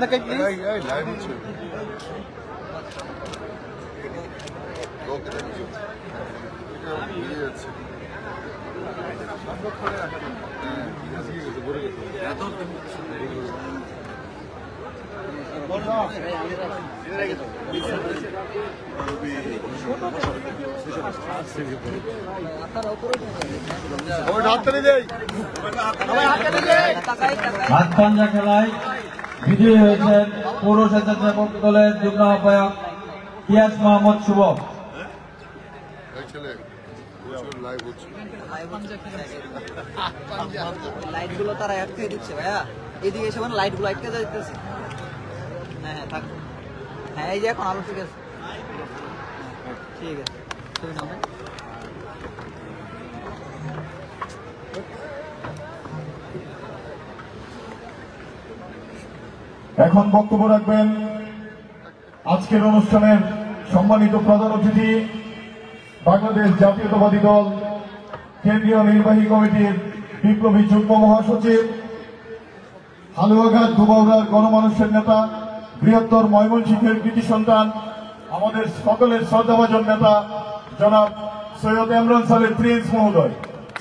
আপনাকে প্লিজ। হাত পাঞ্জা খেলায় বিজয়ী হয়েছেন পৌর স্বেচ্ছাসেবক দলের যুগ্ম আহ্বায়ক ইয়াস মোহাম্মদ শুভ। লাইট গুলো তারা আটকে দিচ্ছে ভাইয়া, এদিকে এসে মানে লাইট গুলো আটকে যাইতেছে। হ্যাঁ হ্যাঁ থাক, হ্যাঁ এই যে এখন আলো ঠিক আছে, ঠিক আছে ছবি নাও। এখন বক্তব্য রাখবেন আজকের অনুষ্ঠানের সম্মানিত প্রধান অতিথি, বাংলাদেশ জাতীয়তাবাদী দল কেন্দ্রীয় নির্বাহী কমিটির বিপ্লবী যুগ্ম মহাসচিব, হালুয়াঘাট দুবাউড়ার গণমানুষের নেতা, বৃহত্তর ময়মনসিংহের কৃতি সন্তান, আমাদের সকলের শ্রদ্ধাভাজন নেতা জনাব সৈয়দ ইমরান সালেহ প্রিন্স মহোদয়,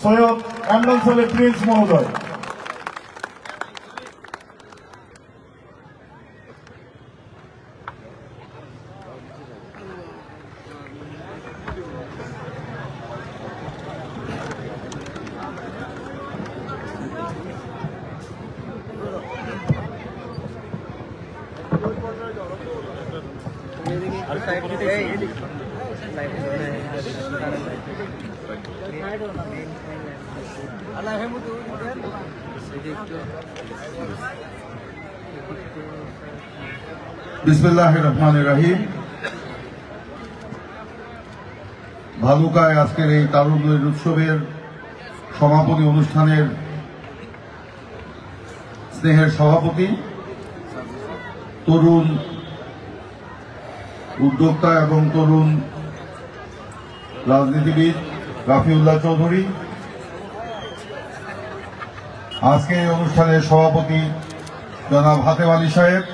সৈয়দ ইমরান সালেহ প্রিন্স মহোদয়। বিসমিল্লাহির রহমানির রহিম। ভালুকায় আজকের এই তারুণ্যের উৎসবের সমাপনী অনুষ্ঠানের স্নেহের সভাপতি, তরুণ উদ্যোক্তা এবং তরুণ রাজনীতিবিদ রাফিউল্লাহ চৌধুরী, আজকে এই অনুষ্ঠানের সভাপতি জনাব হাতেম আলী সাহেব।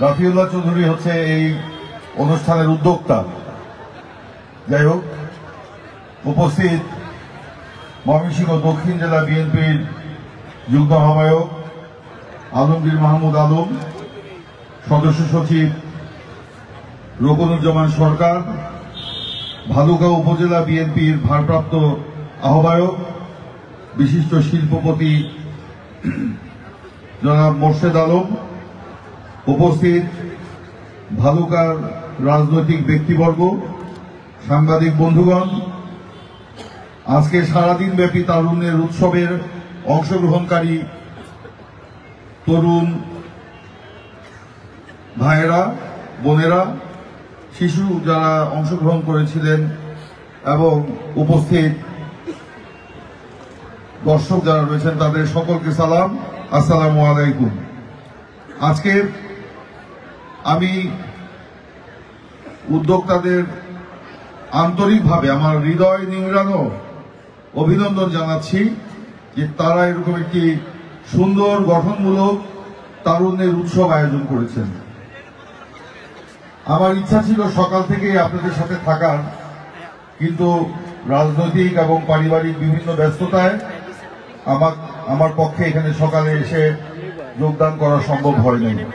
রাফিউল্লাহ চৌধুরী হচ্ছে এই অনুষ্ঠানের উদ্যোক্তা। যাই হোক, উপস্থিত ময়মনসিংহ দক্ষিণ জেলা বিএনপির যুগ্ম আহ্বায়ক আলমগীর মাহমুদ আলম, সদস্য সচিব রোকনুজ্জামান সরকার, ভালুকা উপজেলা বিএনপির ভারপ্রাপ্ত আহ্বায়ক বিশিষ্ট শিল্পপতি জনাব মোর্শেদ আলম, উপস্থিত ভালুকার রাজনৈতিক ব্যক্তিবর্গ, সাংবাদিক বন্ধুগণ, আজকে সারাদিন ব্যাপী তারুণ্যের উৎসবের অংশগ্রহণকারী তরুণ ভাইয়েরা, বোনেরা, শিশু যারা অংশগ্রহণ করেছিলেন এবং উপস্থিত দর্শক যারা রয়েছেন, তাদের সকলকে সালাম, আসসালামু আলাইকুম। আজকে আমি উদ্যোক্তাদের আন্তরিকভাবে আমার হৃদয় নিংড়ানো অভিনন্দন জানাচ্ছি যে তারা এরকম একটি সুন্দর গঠনমূলক তারুণ্যের উৎসব আয়োজন করেছেন। আমার ইচ্ছা ছিল সকাল থেকে আপনাদের সাথে থাকার, কিন্তু রাজনৈতিক এবং পারিবারিক বিভিন্ন ব্যস্ততায় আমার পক্ষে এখানে সকালে এসে যোগদান করা সম্ভব হয়নি।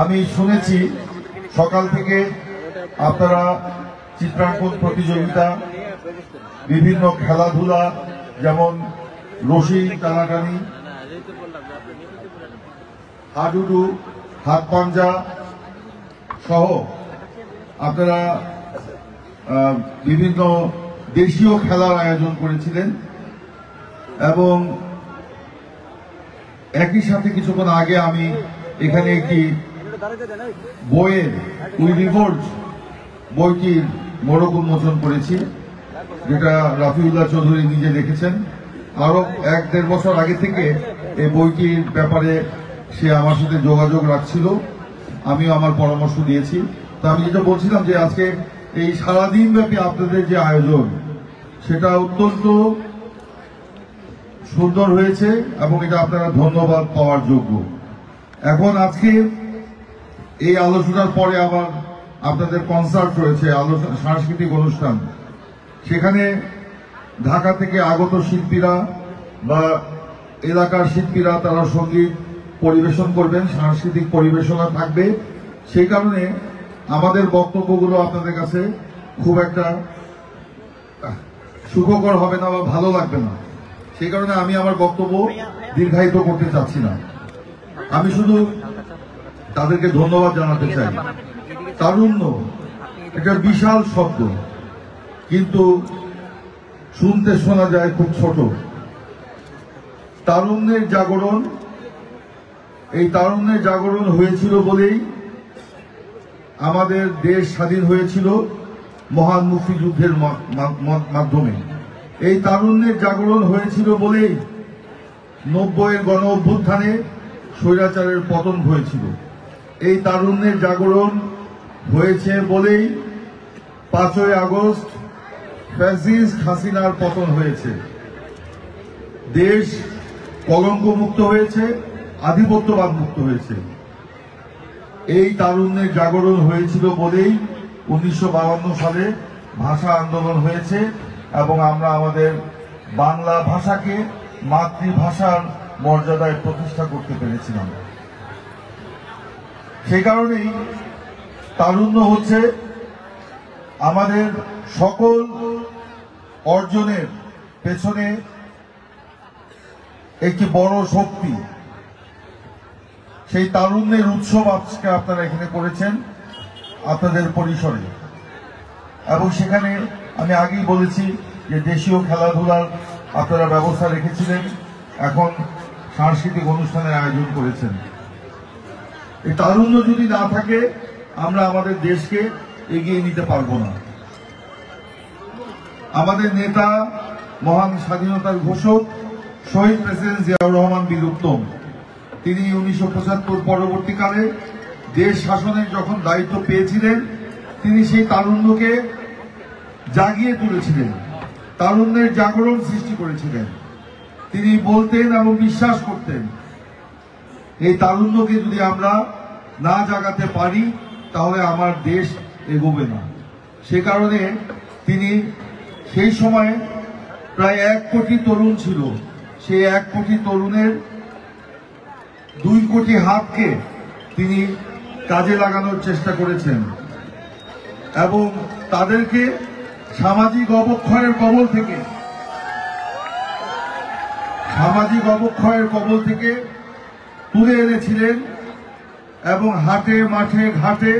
আমি শুনেছি সকাল থেকে আপনারা চিত্রাঙ্কন প্রতিযোগিতা, বিভিন্ন খেলাধুলা যেমন রশি টানাটানি, হাডুডু, হাত পাঞ্জা সহ আপনারা বিভিন্ন দেশীয় খেলার আয়োজন করেছিলেন এবং একই সাথে কিছুক্ষণ আগে আমি এখানে একটি বইয়ের উই রিভোল্ট বইটির মোড়ক উন্মোচন করেছি, যেটা রাফিউল্লাহ চৌধুরী নিজে লিখেছেন। আরো 1-1.5 বছর আগে থেকে এই বইটির ব্যাপারে সে আমার সাথে যোগাযোগ রাখছিল, আমিও আমার পরামর্শ দিয়েছি। তা আমি যেটা বলছিলাম যে আজকে এই সারাদিন ব্যাপী আপনাদের যে আয়োজন সেটা অত্যন্ত সুন্দর হয়েছে এবং এটা আপনারা ধন্যবাদ পাওয়ার যোগ্য। এখন আজকে এই আলোচনার পরে আবার আপনাদের কনসার্ট রয়েছে, সাংস্কৃতিক অনুষ্ঠান। সেখানে ঢাকা থেকে আগত শিল্পীরা বা এলাকার শিল্পীরা তারা সঙ্গীত পরিবেশন করবেন, সাংস্কৃতিক পরিবেশনা থাকবে। সেই কারণে আমাদের বক্তব্যগুলো আপনাদের কাছে খুব একটা সুখকর হবে না বা ভালো লাগবে না। সেই কারণে আমি আমার বক্তব্য দীর্ঘায়িত করতে চাচ্ছি না। আমি শুধু তাদেরকে ধন্যবাদ জানাতে চাই। তারুণ্য একটা বিশাল শব্দ, কিন্তু শুনতে শোনা যায় খুব ছোট। তারুণ্যের জাগরণ, এই তারুণ্যের জাগরণ হয়েছিল বলেই আমাদের দেশ স্বাধীন হয়েছিল মহান মুক্তিযুদ্ধের মাধ্যমে। এই তারুণ্যের জাগরণ হয়েছিল বলেই 90-এর গণ অভ্যুত্থানে স্বৈরাচারের পতন হয়েছিল। এই তারুণ্যের জাগরণ হয়েছে বলেই 5ই আগস্ট ফ্যাসিস্ট হাসিনার পতন হয়েছে। দেশ কলঙ্ক মুক্ত হয়েছে, আধিপত্যবাদ মুক্ত হয়েছে। এই তারুণ্যের জাগরণ হয়েছিল বলেই 1952 সালে ভাষা আন্দোলন হয়েছে এবং আমরা আমাদের বাংলা ভাষাকে মাতৃভাষার মর্যাদায় প্রতিষ্ঠা করতে পেরেছিলাম। সেই কারণেই তারুণ্য হচ্ছে আমাদের সকল অর্জনের পেছনে একটি বড় শক্তি। সেই তারুণ্যের উৎসব আজকে আপনারা এখানে করেছেন আপনাদের পরিসরে, এবং সেখানে আমি আগেই বলেছি যে দেশীয় খেলাধুলার আপনারা ব্যবস্থা রেখেছিলেন, এখন সাংস্কৃতিক অনুষ্ঠানের আয়োজন করেছেন। এই তারুণ্য যদি না থাকে আমরা আমাদের দেশকে এগিয়ে নিতে পারবো না। আমাদের নেতা, মহান স্বাধীনতার ঘোষক শহীদ প্রেসিডেন্ট জিয়াউর রহমান বীর উত্তম, তিনি 1975 পরবর্তীকালে দেশ শাসনের যখন দায়িত্ব পেয়েছিলেন, তিনি সেই তারুণ্যকে জাগিয়ে তুলেছিলেন, তারুণ্যের জাগরণ সৃষ্টি করেছিলেন। তিনি বলতেন এবং বিশ্বাস করতেন এই তারুণ্যকে যদি আমরা না জাগাতে পারি তাহলে আমার দেশ এগোবে না। সে কারণে তিনি সেই সময়ে প্রায় 1 কোটি তরুণ ছিল, সেই 1 কোটি তরুণের 2 কোটি হাতকে তিনি কাজে লাগানোর চেষ্টা করেছেন এবং তাদেরকে সামাজিক অবক্ষয়ের কবল থেকে তুলে এনেছিলেন এবং হাটে মাঠে ঘাটে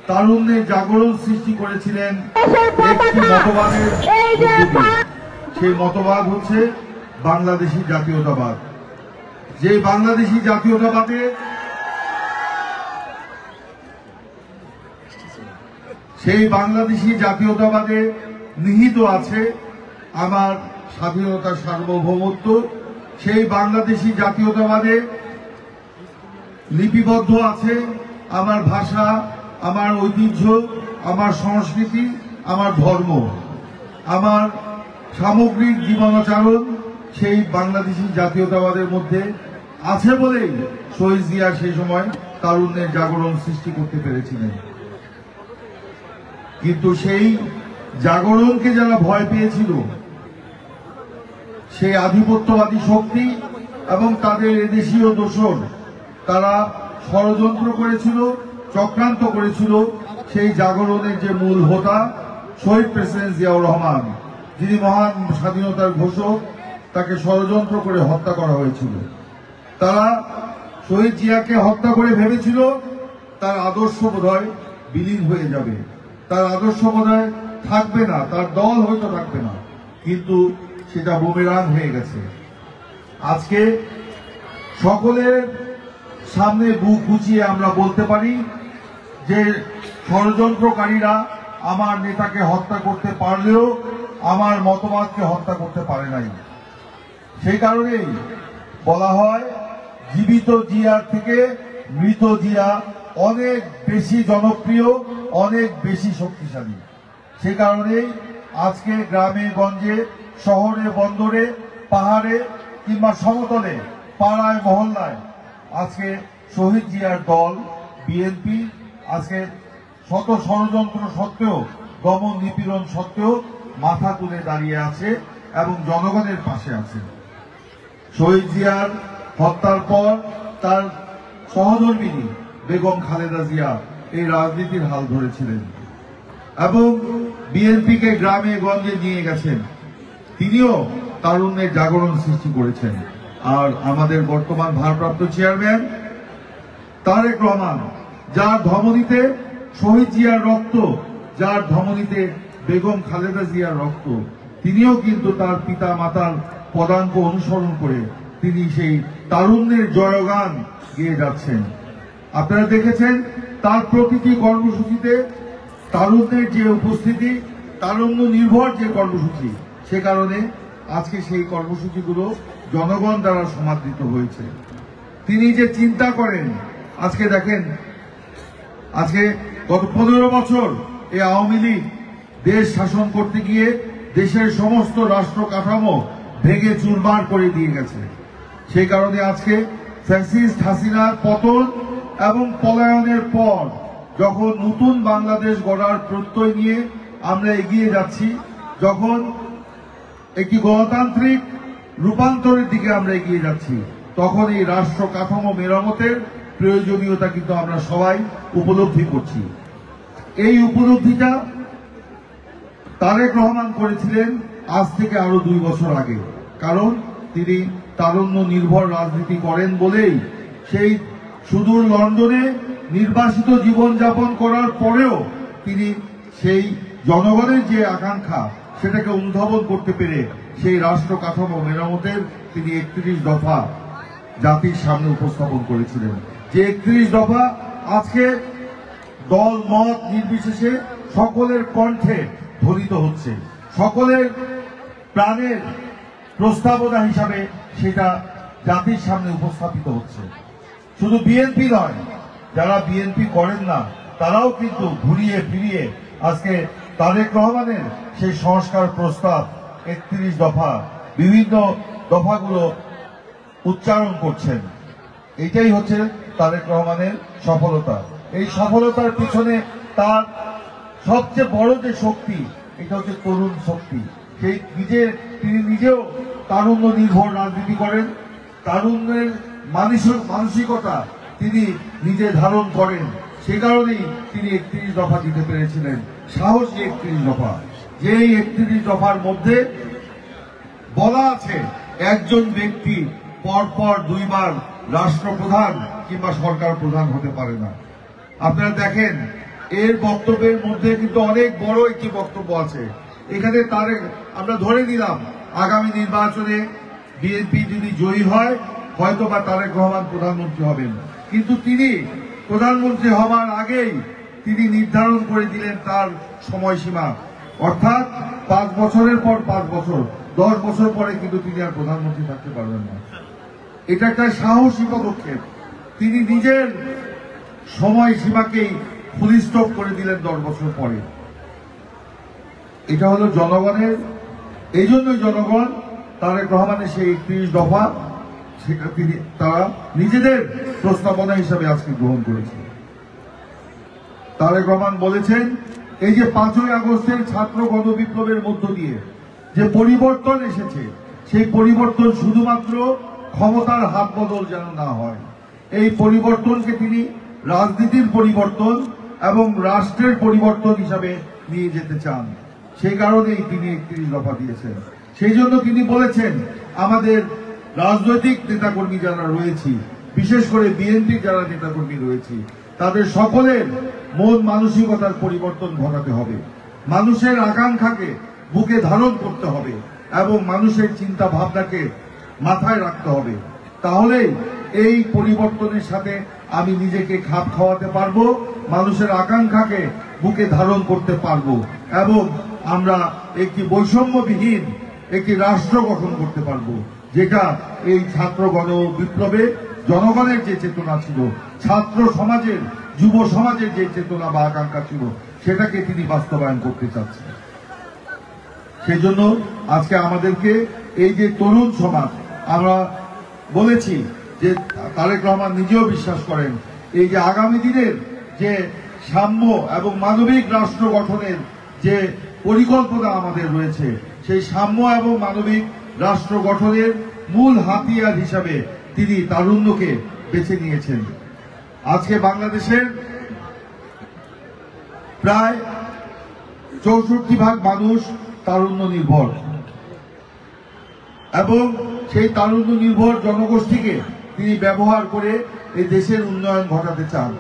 তারুণ্যের জাগরণ সৃষ্টি করেছিলেন একটি মতবাদের মধ্যে দিয়ে। সেই মতবাদ হচ্ছে বাংলাদেশী জাতীয়তাবাদ। যে বাংলাদেশী জাতীয়তাবাদে সেই বাংলাদেশী জাতীয়তাবাদে নিহিত আছে আমার স্বাধীনতার সার্বভৌমত্ব। সেই বাংলাদেশী জাতীয়তাবাদে লিপিবদ্ধ আছে আমার ভাষা, আমার ঐতিহ্য, আমার সংস্কৃতি, আমার ধর্ম, আমার সামগ্রিক জীবনাচরণ সেই বাংলাদেশী জাতীয়তাবাদের মধ্যে আছে বলেই শহীদ জিয়া সেই সময় তারুণ্যের জাগরণ সৃষ্টি করতে পেরেছিলেন। কিন্তু সেই জাগরণকে যারা ভয় পেয়েছিল, সেই আধিপত্যবাদী শক্তি এবং তাদের এদেশীয় দোসর, তারা ষড়যন্ত্র করেছিল, চক্রান্ত করেছিল সেই জাগরণের যে মূল হোতা শহীদ প্রেসিডেন্ট জিয়াউর রহমান, যিনি মহান স্বাধীনতার ঘোষক, তাকে ষড়যন্ত্র করে হত্যা করা হয়েছিল। তারা শহীদ জিয়াকে হত্যা করে ভেবেছিল তার আদর্শ বোধহয় বিলীন হয়ে যাবে, তার আদর্শ বোধহয় থাকবে না, তার দল হয়তো থাকবে না, কিন্তু সেটা বুমেরাং হয়ে গেছে। আজকে সকলের সামনে বুক গুছিয়ে আমরা বলতে পারি যে ষড়যন্ত্রকারীরা আমার নেতাকে হত্যা করতে পারলেও আমার মতবাদকে হত্যা করতে পারে নাই। সেই কারণেই বলা হয় জীবিত জিয়ার থেকে মৃত জিয়া অনেক বেশি জনপ্রিয়, অনেক বেশি শক্তিশালী। সে কারণেই আজকে গ্রামে গঞ্জে, শহরে বন্দরে, পাহাড়ে কিংবা সমতলে, পাড়ায় মহল্লায় আজকে শহীদ জিয়ার দল বিএনপি আজকে শত ষড়যন্ত্র সত্ত্বেও, দমন নিপীড়ন সত্ত্বেও মাথা তুলে দাঁড়িয়ে আছে এবং জনগণের পাশে আছে। শহীদ জিয়ার হত্যার পর তার সহধর্মিনী বেগম খালেদা জিয়া এই রাজনীতির হাল ধরেছিলেন এবং বিএনপিকে গ্রামে গঞ্জে নিয়ে গেছেন। তিনিও তারুণ্যের জাগরণ সৃষ্টি করেছেন। আর আমাদের বর্তমান ভারপ্রাপ্ত চেয়ারম্যান তারেক রহমান, যার ধমনীতে শহীদ জিয়ার রক্ত, যার ধমনীতে বেগম খালেদা জিয়ার রক্ত, তিনিও কিন্তু তার পিতা মাতার পদাঙ্ক অনুসরণ করে তিনি সেই তারুণ্যের জয়গান গেয়ে যাচ্ছেন। আপনারা দেখেছেন তার প্রতিটি কর্মসূচিতে তারুণ্যের যে উপস্থিতি, তারুণ্য নির্ভর যে কর্মসূচি, সে কারণে আজকে সেই কর্মসূচিগুলো জনগণ দ্বারা সমাদৃত হয়েছে। তিনি যে চিন্তা করেন, আজকে দেখেন, আজকে গত 15 বছর এই আওয়ামী লীগ দেশ শাসন করতে গিয়ে দেশের সমস্ত রাষ্ট্র কাঠামো ভেঙে চুরমার করে দিয়ে গেছে। সেই কারণে আজকে ফ্যাসিস্ট হাসিনার পতন এবং পলায়নের পর যখন নতুন বাংলাদেশ গড়ার প্রত্যয় নিয়ে আমরা এগিয়ে যাচ্ছি, যখন একটি গণতান্ত্রিক রূপান্তরের দিকে আমরা এগিয়ে যাচ্ছি, তখন এই রাষ্ট্র কাঠামো মেরামতের প্রয়োজনীয়তা কিন্তু আমরা সবাই উপলব্ধি করছি। এই উপলব্ধিটা তারেক রহমান করেছিলেন আজ থেকে আরো 2 বছর আগে, কারণ তিনি তারুণ্য নির্ভর রাজনীতি করেন বলেই সেই সুদূর লন্ডনে নির্বাসিত জীবনযাপন করার পরেও তিনি সেই জনগণের যে আকাঙ্ক্ষা সেটাকে অনুধাবন করতে পেরে সেই রাষ্ট্র কাঠামো মেরামতের তিনি 31 দফা জাতির সামনে উপস্থাপন করেছিলেন। যে 31 দফা আজকে দল মত নির্বিশেষে সকলের কণ্ঠে ধ্বনিত হচ্ছে, সকলের প্রাণের প্রস্তাবনা হিসাবে সেটা জাতির সামনে উপস্থাপিত হচ্ছে। শুধু বিএনপি নয়, যারা বিএনপি করেন না তারাও কিন্তু ঘুরিয়ে ফিরিয়ে আজকে তারেক রহমানের সেই সংস্কার প্রস্তাব 31 দফা বিভিন্ন দফাগুলো উচ্চারণ করছেন। এটাই হচ্ছে তারেক রহমানের সফলতা। এই সফলতার পিছনে তার সবচেয়ে বড় যে শক্তি, এটা হচ্ছে তরুণ শক্তি। সেই তিনি নিজেও তারুণ্য নির্ভর রাজনীতি করেন, তারুণ্যের মানসিকতা তিনি নিজে ধারণ করেন। সে কারণেই তিনি 31 দফা দিতে পেরেছিলেন, সাহসী 31 দফা। যেই 31 দফার মধ্যে বলা আছে একজন ব্যক্তি পরপর 2 বার রাষ্ট্রপ্রধান কিংবা সরকার প্রধান হতে পারে না। আপনারা দেখেন এর বক্তব্যের মধ্যে কিন্তু অনেক বড় একটি বক্তব্য আছে। এখানে আমরা ধরে নিলাম আগামী নির্বাচনে বিএনপি যদি জয়ী হয়, হয়তো বা তারেক রহমান প্রধানমন্ত্রী হবেন, কিন্তু তিনি প্রধানমন্ত্রী হওয়ার আগেই তিনি নির্ধারণ করে দিলেন তার সময়সীমা, অর্থাৎ 5 বছরের পর 5 বছর, 10 বছর পরে কিন্তু তিনি আর প্রধানমন্ত্রী থাকতে পারবেন না। এটা একটা সাহসী পদক্ষেপ। তিনি নিজের সময়সীমাকেই ফুল স্টপ করে দিলেন 10 বছর পরে। এটা হলো জনগণের, এই জন্যই জনগণ তারেক রহমানের সেই 31 দফা সেটা তারা নিজেদের প্রস্তাবনা হিসাবে আজকে গ্রহণ করেছে। তারেক রহমান বলেছেন এই যে 5ই আগস্টের ছাত্র গণবিপ্লবের মধ্য দিয়ে যে পরিবর্তন এসেছে, সেই পরিবর্তন শুধুমাত্র ক্ষমতার হাত বদল যেন না হয়, এই পরিবর্তনকে তিনি রাজনীতির পরিবর্তন এবং রাষ্ট্রের পরিবর্তন হিসাবে নিয়ে যেতে চান। সেই কারণেই তিনি 31 দফা দিয়েছেন। সেই জন্য তিনি বলেছেন আমাদের রাজনৈতিক নেতাকর্মী যারা রয়েছি, বিশেষ করে বিএনপি যারা নেতাকর্মী রয়েছি, তাদের সকলের মন মানসিকতার পরিবর্তন ঘটাতে হবে, মানুষের আকাঙ্ক্ষাকে বুকে ধারণ করতে হবে এবং মানুষের চিন্তা ভাবনাকে মাথায় রাখতে হবে। তাহলেই এই পরিবর্তনের সাথে আমি নিজেকে খাপ খাওয়াতে পারবো, মানুষের আকাঙ্ক্ষাকে বুকে ধারণ করতে পারবো এবং আমরা একটি বৈষম্যবিহীন একটি রাষ্ট্র গঠন করতে পারবো, যেটা এই ছাত্র গণ বিপ্লবে জনগণের যে চেতনা ছিল, ছাত্র সমাজের, যুব সমাজের যে চেতনা বা আকাঙ্ক্ষা ছিল, সেটাকে তিনি বাস্তবায়ন করতে চাচ্ছেন। সেই জন্য আজকে আমাদেরকে এই যে তরুণ সমাজ, আমরা বলেছি যে তারেক রহমান নিজেও বিশ্বাস করেন এই যে আগামী দিনের যে সাম্য এবং মানবিক রাষ্ট্র গঠনের যে পরিকল্পনা আমাদের রয়েছে, সেই সাম্য এবং মানবিক রাষ্ট্র গঠনের মূল হাতিয়ার হিসাবে তিনি তারুণ্যকে বেছে নিয়েছেন। আজকে বাংলাদেশের প্রায় 64% মানুষ তারুণ্য নির্ভর, এবং সেই তারুণ্য নির্ভর জনগোষ্ঠীকে তিনি ব্যবহার করে এই দেশের উন্নয়ন ঘটাতে চান,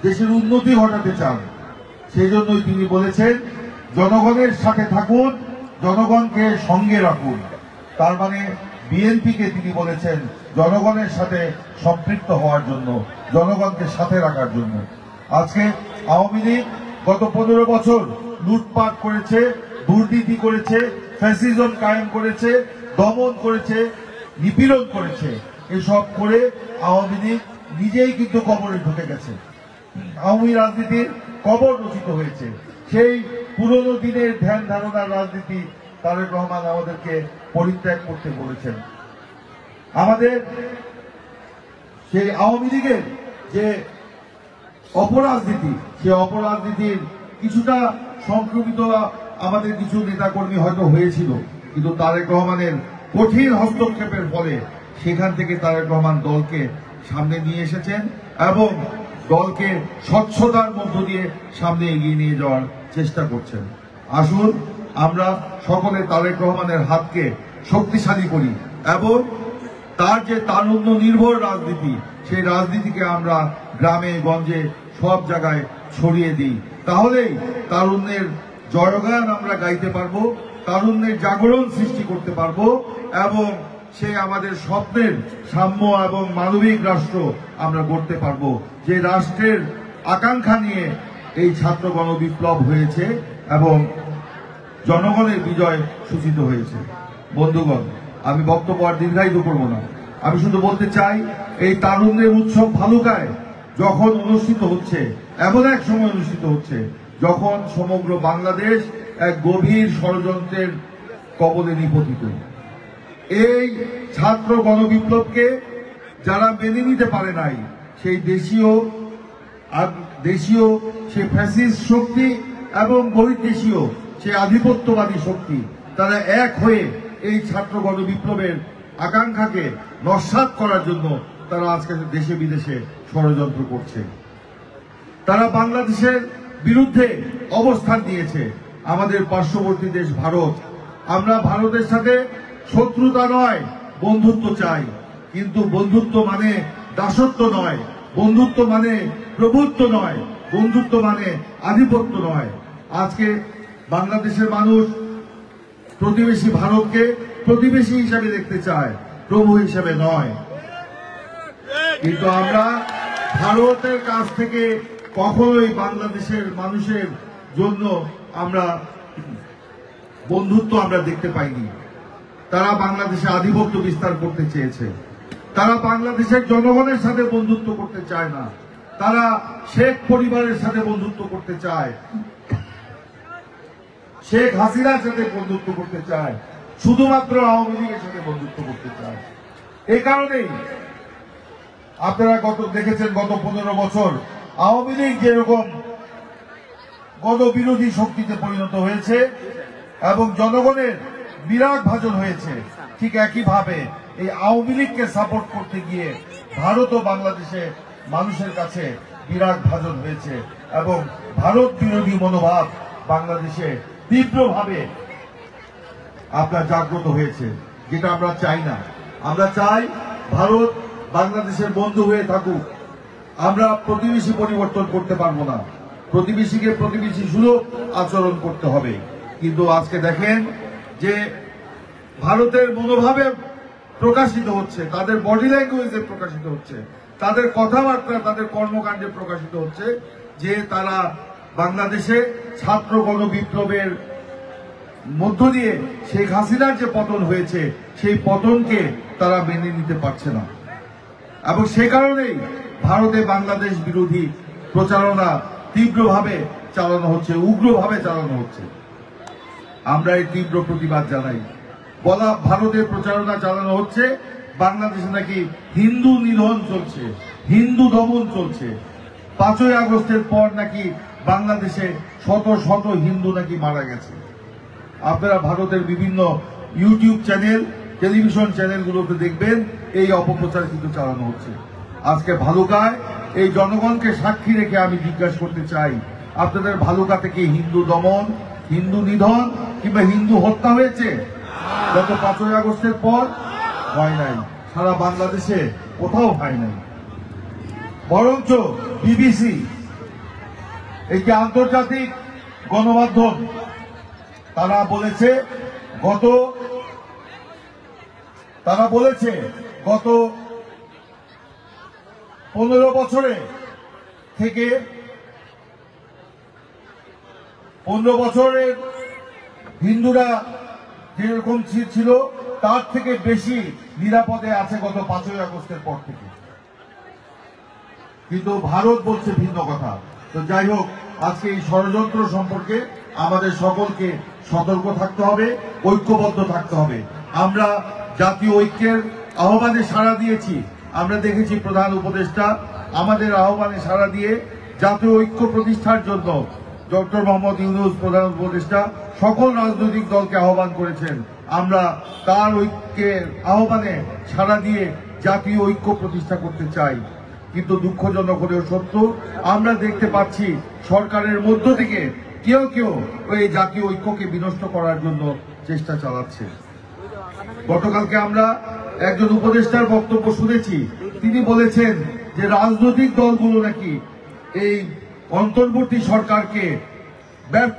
দেশের উন্নতি ঘটাতে চান। সেই জন্যই তিনি বলেছেন জনগণের সাথে থাকুন, জনগণকে সঙ্গে রাখুন। তার মানে বিএনপিকে তিনি বলেছেন জনগণের সাথে সম্পৃক্ত হওয়ার জন্য, জনগণকে সাথে রাখার জন্য। আজকে আওয়ামী লীগ গত 15 বছর লুটপাট করেছে, দুর্নীতি করেছে, ফ্যাসিজম কায়েম করেছে, দমন করেছে, নিপীড়ন করেছে। এসব করে আওয়ামী লীগ নিজেই কিন্তু কবরে ঢুকে গেছে। আওয়ামী রাজনীতির কবর রচিত হয়েছে। সেই পুরনো দিনের ধ্যান ধারণার রাজনীতি তারেক রহমান আমাদেরকে পরিত্যাগ করতে বলেছেন। আমাদের সেই আওয়ামী লীগের যে অপরাজনীতি, সেই অপরাজনীতির কিছুটা সংক্রমিত আমাদের কিছু নেতাকর্মী হয়তো হয়েছিল, কিন্তু তারেক রহমানের কঠিন হস্তক্ষেপের ফলে সেখান থেকে তারেক রহমান দলকে সামনে নিয়ে এসেছেন এবং দলকে স্বচ্ছতার মধ্য দিয়ে সামনে এগিয়ে নিয়ে যাওয়ার চেষ্টা করছেন। আসুন আমরা সকলে তারেক রহমানের হাতকে শক্তিশালী করি এবং তার যে তারুণ্য নির্ভর রাজনীতি, সেই রাজনীতিকে আমরা গ্রামে গঞ্জে সব জায়গায় ছড়িয়ে দিই। তাহলেই তারুণ্যের জয়গান আমরা গাইতে পারবো, তারুণ্যের জাগরণ সৃষ্টি করতে পারবো এবং সে আমাদের স্বপ্নের সাম্য এবং মানবিক রাষ্ট্র আমরা গড়তে পারবো, যে রাষ্ট্রের আকাঙ্ক্ষা নিয়ে এই ছাত্র গণবিপ্লব হয়েছে এবং জনগণের বিজয় সূচিত হয়েছে। বন্ধুগণ, আমি বক্তব্য আর দীর্ঘায়িত করব না। আমি শুধু বলতে চাই, এই তারুণ্যের উৎসব ভালুকায় যখন অনুষ্ঠিত হচ্ছে, এমন এক সময় অনুষ্ঠিত হচ্ছে যখন সমগ্র বাংলাদেশ এক গভীর ষড়যন্ত্রের কবলে নিপতিত। এই ছাত্র গণবিপ্লবকে যারা মেনে নিতে পারে নাই, সেই দেশীয় সে ফ্যাসিস্ট শক্তি এবং বহির্দেশীয় সে আধিপত্যবাদী শক্তি, তারা এক হয়ে এই ছাত্র গণবিপ্লবের আকাঙ্ক্ষাকে নস্যাৎ করার জন্য তারা আজকে দেশে বিদেশে ষড়যন্ত্র করছে। তারা বাংলাদেশের বিরুদ্ধে অবস্থান নিয়েছে। আমাদের পার্শ্ববর্তী দেশ ভারত, আমরা ভারতের সাথে শত্রুতা নয়, বন্ধুত্ব চাই, কিন্তু বন্ধুত্ব মানে দাসত্ব নয়, বন্ধুত্ব মানে প্রভুত্ব নয়, বন্ধুত্ব মানে আধিপত্য নয়। আজকে বাংলাদেশের মানুষ প্রতিবেশী ভারতকে প্রতিবেশী হিসাবে দেখতে চায়, প্রভু হিসাবে নয়। কিন্তু আমরা ভারতের কাছ থেকে কখনোই বাংলাদেশের মানুষের জন্য আমরা বন্ধুত্ব আমরা দেখতে পাইনি। তারা বাংলাদেশে আধিপত্য বিস্তার করতে চেয়েছে, তারা বাংলাদেশের জনগণের সাথে বন্ধুত্ব করতে চায় না, তারা শেখ পরিবারের সাথে বন্ধুত্ব করতে চায়, শেখ হাসিনার সাথে বন্ধুত্ব করতে চায়, শুধুমাত্র আওয়ামী লীগের সাথে বন্ধুত্ব করতে চায়। এই কারণেই আপনারা দেখেছেন গত 15 বছর আওয়ামী লীগ যেরকম গণবিরোধী শক্তিতে পরিণত হয়েছে এবং জনগণের বিরাগ ভাজন হয়েছে, ঠিক একইভাবে এই আওয়ামী লীগকে সাপোর্ট করতে গিয়ে ভারত ও বাংলাদেশে মানুষের কাছে বিরাগ ভাজন হয়েছে এবং ভারত বিরোধী মনোভাব বাংলাদেশে তীব্রভাবে আপনার জাগ্রত হয়েছে, যেটা আমরা চাই না। আমরা চাই ভারত বাংলাদেশের বন্ধু হয়ে থাকুক। আমরা প্রতিবেশী পরিবর্তন করতে পারবো না, প্রতিবেশীকে প্রতিবেশী সুলভ আচরণ করতে হবে। কিন্তু আজকে দেখেন যে ভারতের মনোভাবে প্রকাশিত হচ্ছে, তাদের বডি ল্যাঙ্গুয়েজে প্রকাশিত হচ্ছে, তাদের কথাবার্তা, তাদের কর্মকাণ্ডে প্রকাশিত হচ্ছে যে তারা বাংলাদেশে ছাত্র গণবিপ্লবের মধ্য দিয়ে শেখ হাসিনার যে পতন হয়েছে, সেই পতনকে তারা মেনে নিতে পারছে না এবং সে কারণেই ভারতে বাংলাদেশ বিরোধী প্রচারণা তীব্রভাবে চালানো হচ্ছে, উগ্রভাবে চালানো হচ্ছে। আমরা এই তীব্র প্রতিবাদ জানাই। ভারতের প্রচারণা চালানো হচ্ছে বাংলাদেশে নাকি হিন্দু নিধন চলছে, হিন্দু দমন চলছে। 5ই আগস্টের পর নাকি বাংলাদেশে শত শত হিন্দু নাকি মারা গেছে। আপনারা ভারতের বিভিন্ন ইউটিউব চ্যানেল, টেলিভিশন চ্যানেলগুলোতে দেখবেন এই অপপ্রচার কিন্তু চালানো হচ্ছে। আজকে ভালুকায় এই জনগণকে সাক্ষী রেখে আমি জিজ্ঞাসা করতে চাই, আপনাদের ভালুকা থেকে হিন্দু দমন, হিন্দু নিধন কিংবা হিন্দু হত্যা হয়েছে গত 5ই আগস্টের পর? হয় নাই, সারা বাংলাদেশে কোথাও হয় নাই। বরঞ্চ বিবিসি, একটি আন্তর্জাতিক গণমাধ্যম, তারা বলেছে গত 15 বছরে থেকে 15 বছরের হিন্দুরা যেরকম ছিল তার থেকে বেশি নিরাপদে আছে গত 5ই আগস্টের পর থেকে। কিন্তু ভারত বলছে ভিন্ন কথা। তো যাই হোক, আজকে এই ষড়যন্ত্র সম্পর্কে আমাদের সকলকে সতর্ক থাকতে হবে, ঐক্যবদ্ধ থাকতে হবে। আমরা জাতীয় ঐক্যের আহ্বানে সাড়া দিয়েছি। আমরা দেখেছি প্রধান উপদেষ্টা আমাদের আহ্বানে সাড়া দিয়ে জাতীয় ঐক্য প্রতিষ্ঠার জন্য ডক্টর মোহাম্মদ ইউনূস প্রধান উপদেষ্টা সকল রাজনৈতিক দলকে আহ্বান করেছেন। আমরা তার ঐক্যের আহ্বানে সাড়া দিয়ে জাতীয় ঐক্য প্রতিষ্ঠা করতে চাই। কিন্তু দুঃখজনক হলেও সত্য, আমরা দেখতে পাচ্ছি সরকারের মধ্য থেকে কেউ কেউ ওই জাতীয় ঐক্যকে বিনষ্ট করার জন্য চেষ্টা চালাচ্ছে। গতকালকে আমরা একজন উপদেষ্টার বক্তব্য শুনেছি। তিনি বলেছেন যে রাজনৈতিক দলগুলো নাকি এই অন্তর্বর্তী সরকারকে ব্যর্থ